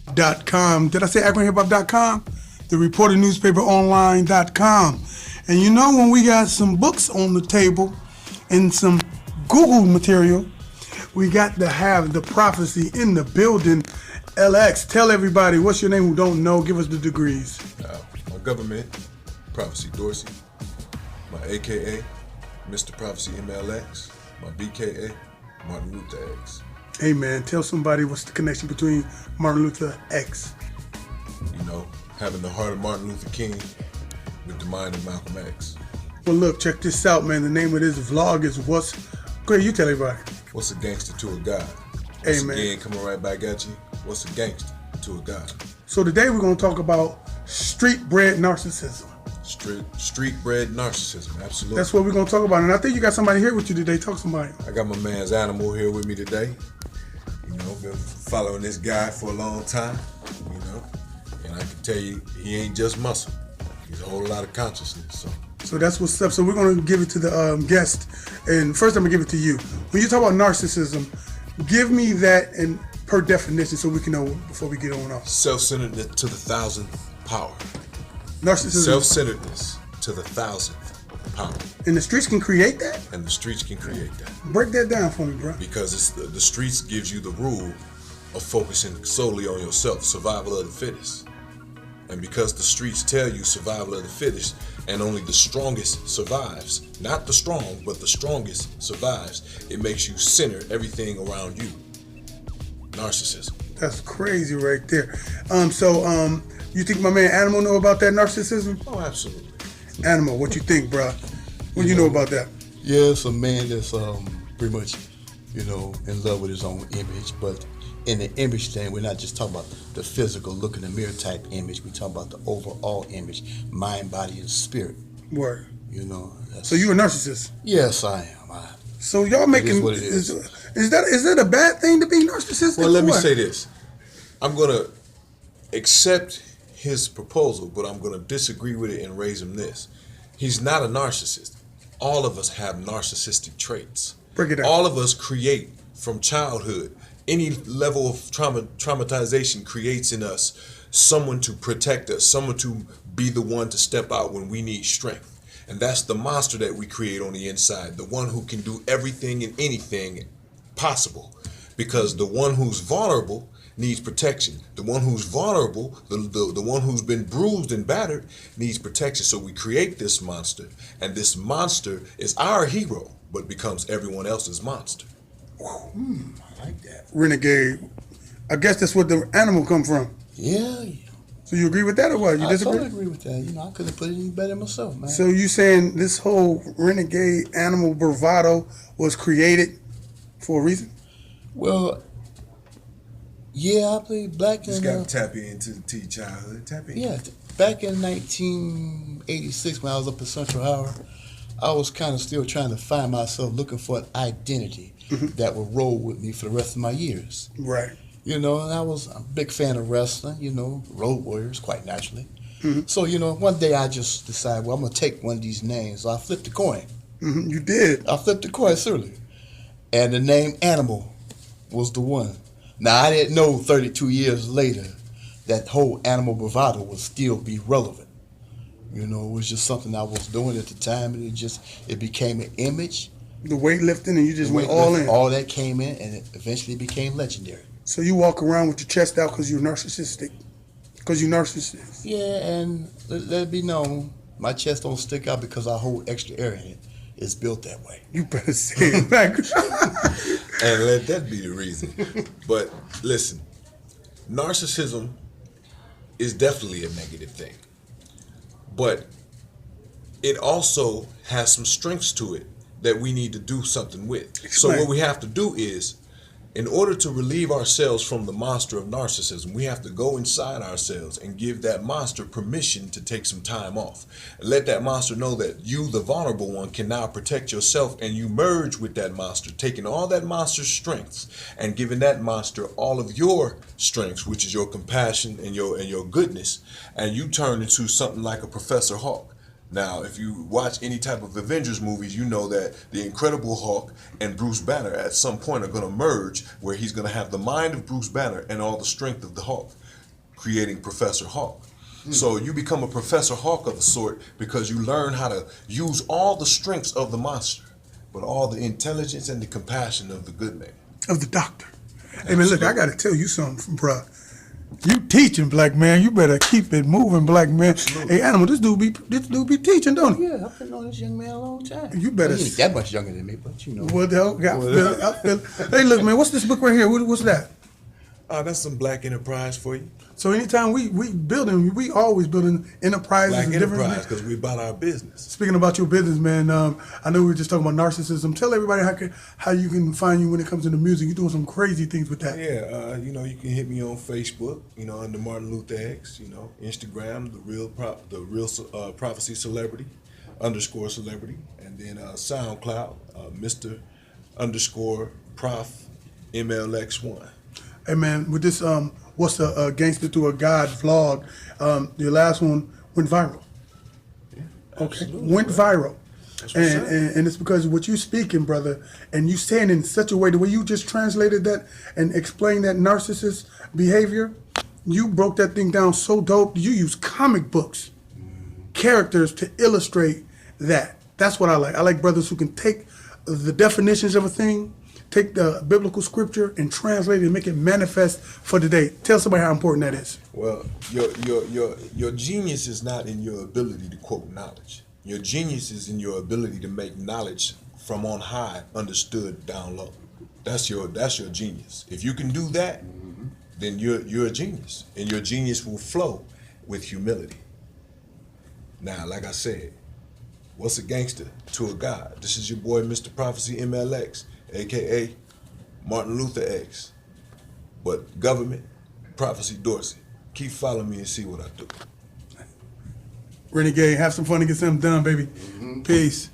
reporternewspaperonline.com. Did I say akronhiphop.com? The reporternewspaperonline.com. And you know, when we got some books on the table and some Google material, we got to have the prophecy in the building. LX, tell everybody, what's your name who don't know? Give us the degrees. My government, Prophecy Dorsey. My AKA, Mr. Prophecy MLX. My BKA, Martin Luther X. Hey man, tell somebody what's the connection between Martin Luther X. You know, having the heart of Martin Luther King with the mind of Malcolm X. Well look, check this out, man. The name of this vlog is what's... Go ahead, you tell everybody. What's a gangster to a god? Hey, Once man. again, coming right back at you. What's a gangster to a god? So today we're going to talk about street-bred narcissism. Street-bred narcissism, absolutely. That's what we're going to talk about. And I think you got somebody here with you today. Talk to somebody. I got my man's Animal here with me today. You know, been following this guy for a long time, you know. And I can tell you, he ain't just muscle. He's a whole lot of consciousness, So that's what's up. So we're going to give it to the guest. And first I'm going to give it to you. When you talk about narcissism, give me that in per definition so we can know before we get on off. Self-centeredness to the thousandth power. Narcissism. Self-centeredness to the thousandth power. And the streets can create that? And the streets can create that. Break that down for me, bro. Because it's the streets gives you the rule of focusing solely on yourself, survival of the fittest. And because the streets tell you survival of the fittest, and only the strongest survives, not the strong, but the strongest survives, it makes you center everything around you. Narcissism. That's crazy right there. You think my man Animal know about that narcissism? Oh, absolutely. Animal, what you think, bro? What do you know about that? Yeah, it's a man that's pretty much, in love with his own image. But in the image thing, we're not just talking about the physical, look in the mirror type image. We talk about the overall image, mind, body, and spirit. Word. So you a narcissist? Yes, I am. So y'all making what it is. Is that a bad thing to be narcissistic? Well, let me say this. I'm gonna accept his proposal, but I'm gonna disagree with it and raise him this. He's not a narcissist. All of us have narcissistic traits. Break it down. All of us create from childhood. Any level of traumatization creates in us someone to protect us, someone to be the one to step out when we need strength. And that's the monster that we create on the inside, the one who can do everything and anything possible. Because the one who's vulnerable needs protection. The one who's vulnerable, the one who's been bruised and battered, needs protection. So we create this monster, and this monster is our hero, but becomes everyone else's monster. I like that. Renegade. I guess that's what the Animal come from. Yeah. So you agree with that or what? You disagree? I totally agree with that. I couldn't put it any better myself, man. So you saying this whole renegade animal bravado was created for a reason? Well, yeah, I played black Just and... got to tap into your childhood. Tap in. Yeah, back in 1986 when I was up at Central Howard, I was kind of still trying to find myself, looking for an identity that would roll with me for the rest of my years. Right. And I was a big fan of wrestling, Road Warriors, quite naturally. So, one day I just decided, well, I'm going to take one of these names. So I flipped the coin. You did? I flipped the coin, certainly. And the name Animal was the one. Now, I didn't know 32 years later that whole animal bravado would still be relevant. It was just something I was doing at the time, and it became an image. The weightlifting, and you just went all in. All that came in, and it eventually became legendary. So you walk around with your chest out because you're narcissistic? Because you're narcissist? Yeah, and let it be known, my chest don't stick out because I hold extra air in it. It's built that way. You better say it back. And let that be the reason. But listen, narcissism is definitely a negative thing. But it also has some strengths to it that we need to do something with. So what we have to do is, in order to relieve ourselves from the monster of narcissism, we have to go inside ourselves and give that monster permission to take some time off. Let that monster know that you, the vulnerable one, can now protect yourself, and you merge with that monster, taking all that monster's strengths and giving that monster all of your strengths, which is your compassion and your goodness, and you turn into something like a Professor Hulk. Now, if you watch any type of Avengers movies, you know that the Incredible Hulk and Bruce Banner at some point are going to merge, where he's going to have the mind of Bruce Banner and all the strength of the Hulk. creating Professor Hawk. So you become a Professor Hawk of a sort because you learn how to use all the strengths of the monster, but all the intelligence and the compassion of the good man. Of the doctor. Hey man, look, I gotta tell you something, bruh. You teaching, black man. You better keep it moving, black man. Absolutely. Hey, Animal, this dude be teaching, don't he? Yeah, I've been on this young man a long time. You better. He ain't that much younger than me, but you know. What the hell? I feel it. Hey, look, man, what's this book right here? What's that? That's some black enterprise for you. So anytime we building, we always building enterprises Black and different enterprise because we about our business. Speaking about your business, man, I know we were just talking about narcissism. Tell everybody how you can find you when it comes to the music. You're doing some crazy things with that. Yeah, you can hit me on Facebook, under Martin Luther X, Instagram, the real prophecy celebrity, _celebrity, and then SoundCloud, Mr. _ Prof MLX1. Hey man, with this what's the Gangster to a God vlog, your last one went viral. Yeah, Okay, went viral. That's what's up. And it's because of what you speaking, brother, and you saying in such a way, the way you just translated that and explained that narcissist behavior, you broke that thing down so dope. You use comic books, characters to illustrate that. That's what I like. I like brothers who can take the definitions of a thing, take the biblical scripture and translate it and make it manifest for today. Tell somebody how important that is. Well, your genius is not in your ability to quote knowledge. Your genius is in your ability to make knowledge from on high understood down low. That's your genius. If you can do that, then you're a genius, and your genius will flow with humility. Now, like I said, what's a gangster to a God? This is your boy, Mr. Prophecy MLX, aka Martin Luther X. But government, Prophecy Dorsey. Keep following me and see what I do. Renegade, have some fun and get something done, baby. Peace.